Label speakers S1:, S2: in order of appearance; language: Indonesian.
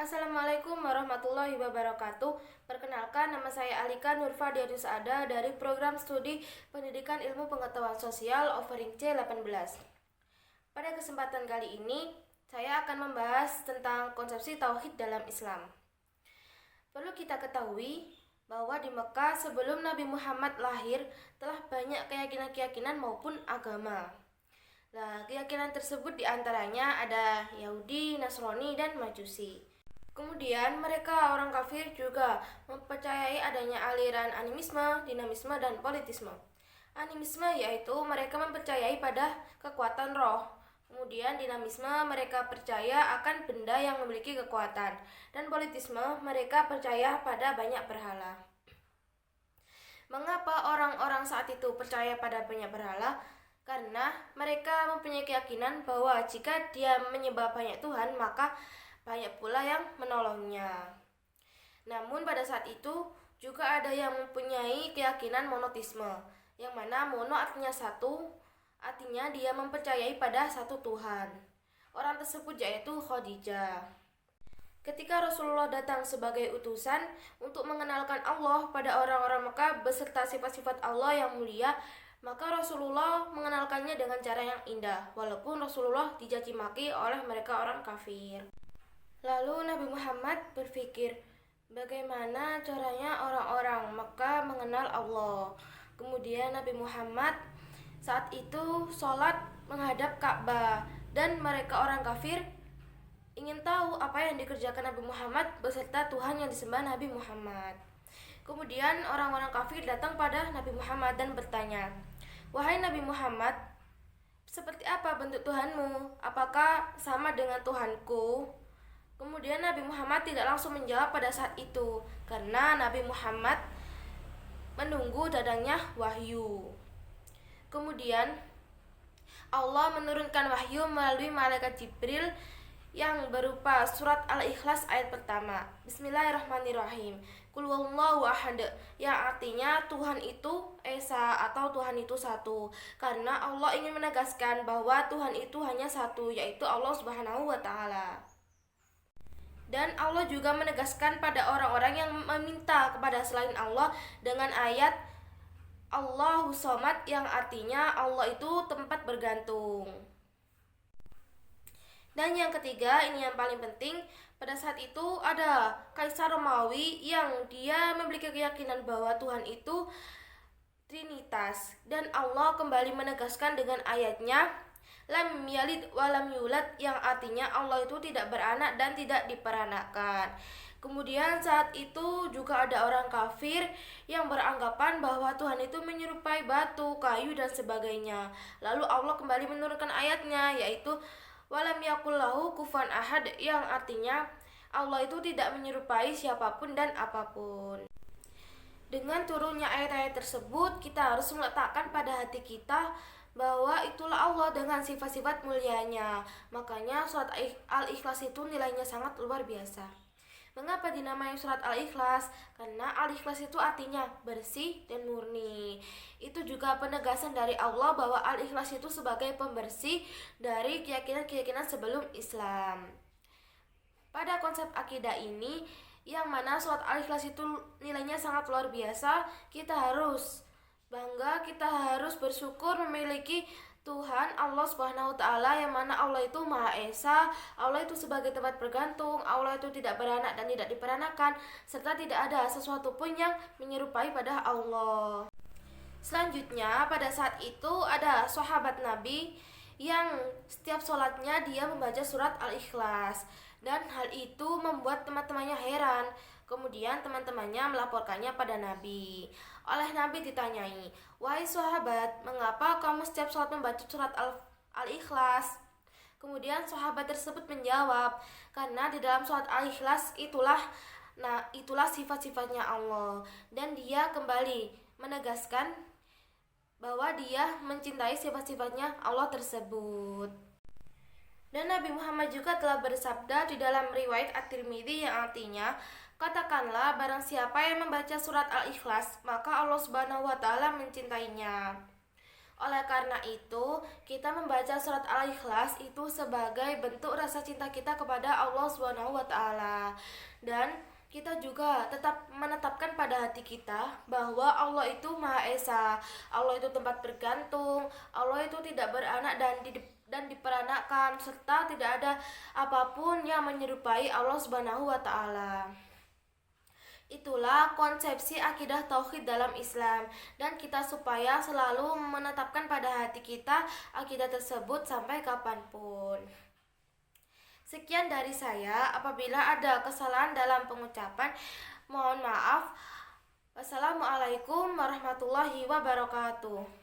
S1: Assalamualaikum warahmatullahi wabarakatuh. Perkenalkan, nama saya Alika Nurfa Diadusada dari Program Studi Pendidikan Ilmu Pengetahuan Sosial offering C18. Pada kesempatan kali ini, saya akan membahas tentang konsepsi tauhid dalam Islam. Perlu kita ketahui bahwa di Mekah sebelum Nabi Muhammad lahir telah banyak keyakinan-keyakinan maupun agama. Nah, keyakinan tersebut diantaranya ada Yahudi, Nasrani, dan Majusi. Kemudian mereka orang kafir juga mempercayai adanya aliran animisme, dinamisme, dan politisme. Animisme yaitu mereka mempercayai pada kekuatan roh. Kemudian dinamisme mereka percaya akan benda yang memiliki kekuatan. Dan politisme mereka percaya pada banyak berhala. Mengapa orang-orang saat itu percaya pada banyak berhala? Karena mereka mempunyai keyakinan bahwa jika dia menyembah banyak Tuhan, maka banyak pula yang menolongnya. Namun pada saat itu juga ada yang mempunyai keyakinan monotisme, yang mana mono artinya satu, artinya dia mempercayai pada satu Tuhan. Orang tersebut yaitu Khadijah. Ketika Rasulullah datang sebagai utusan untuk mengenalkan Allah pada orang-orang Mekah beserta sifat-sifat Allah yang mulia, maka Rasulullah mengenalkannya dengan cara yang indah, walaupun Rasulullah dicaci maki oleh mereka orang kafir. Lalu Nabi Muhammad berpikir, bagaimana caranya orang-orang Mekah mengenal Allah. Kemudian Nabi Muhammad saat itu sholat menghadap Ka'bah, dan mereka orang kafir ingin tahu apa yang dikerjakan Nabi Muhammad beserta Tuhan yang disembah Nabi Muhammad. Kemudian orang-orang kafir datang pada Nabi Muhammad dan bertanya, wahai Nabi Muhammad, seperti apa bentuk Tuhanmu? Apakah sama dengan Tuhanku? Kemudian Nabi Muhammad tidak langsung menjawab pada saat itu, karena Nabi Muhammad menunggu datangnya wahyu. Kemudian Allah menurunkan wahyu melalui malaikat Jibril yang berupa surat Al-Ikhlas ayat pertama. Bismillahirrahmanirrahim. Qul huwallahu ahad, yang artinya Tuhan itu esa atau Tuhan itu satu. Karena Allah ingin menegaskan bahwa Tuhan itu hanya satu, yaitu Allah Subhanahu wa taala. Dan Allah juga menegaskan pada orang-orang yang meminta kepada selain Allah dengan ayat Allahu Somad, yang artinya Allah itu tempat bergantung. Dan yang ketiga, ini yang paling penting, pada saat itu ada Kaisar Romawi yang dia memiliki keyakinan bahwa Tuhan itu Trinitas. Dan Allah kembali menegaskan dengan ayatnya lam yalid walam yulad, yang artinya Allah itu tidak beranak dan tidak diperanakkan. Kemudian saat itu juga ada orang kafir yang beranggapan bahwa Tuhan itu menyerupai batu, kayu, dan sebagainya. Lalu Allah kembali menurunkan ayatnya, yaitu walam yakullahu kufuwan ahad, yang artinya Allah itu tidak menyerupai siapapun dan apapun. Dengan turunnya ayat-ayat tersebut, kita harus meletakkan pada hati kita bahwa itulah Allah dengan sifat-sifat mulianya. Makanya surat Al-Ikhlas itu nilainya sangat luar biasa. Mengapa dinamai surat Al-Ikhlas? Karena Al-Ikhlas itu artinya bersih dan murni. Itu juga penegasan dari Allah bahwa Al-Ikhlas itu sebagai pembersih dari keyakinan-keyakinan sebelum Islam. Pada konsep akidah ini, yang mana surat Al-Ikhlas itu nilainya sangat luar biasa, kita harus bangga, kita harus bersyukur memiliki Tuhan Allah Subhanahu wa taala, yang mana Allah itu Maha Esa, Allah itu sebagai tempat bergantung, Allah itu tidak beranak dan tidak diperanakan, serta tidak ada sesuatu pun yang menyerupai pada Allah. Selanjutnya, pada saat itu ada sahabat Nabi yang setiap sholatnya dia membaca surat Al-Ikhlas, dan hal itu membuat teman-temannya heran. Kemudian teman-temannya melaporkannya pada Nabi. Oleh Nabi ditanyai, wahai sahabat, mengapa kamu setiap sholat membaca surat Al-Ikhlas? Kemudian sahabat tersebut menjawab, karena di dalam surat Al-Ikhlas itulah sifat-sifatnya Allah. Dan dia kembali menegaskan bahwa dia mencintai sifat-sifatnya Allah tersebut. Dan Nabi Muhammad juga telah bersabda di dalam riwayat At-Tirmidzi yang artinya, katakanlah barang siapa yang membaca surat Al-Ikhlas, maka Allah Subhanahu wa taala mencintainya. Oleh karena itu, kita membaca surat Al-Ikhlas itu sebagai bentuk rasa cinta kita kepada Allah Subhanahu wa taala. Dan kita juga tetap menetapkan pada hati kita bahwa Allah itu Maha Esa. Allah itu tempat bergantung, Allah itu tidak beranak dan diperanakkan, serta tidak ada apapun yang menyerupai Allah Subhanahu wa taala. Itulah konsepsi akidah tauhid dalam Islam, dan kita supaya selalu menetapkan pada hati kita akidah tersebut sampai kapanpun. Sekian dari saya. Apabila ada kesalahan dalam pengucapan, mohon maaf. Wassalamualaikum warahmatullahi wabarakatuh.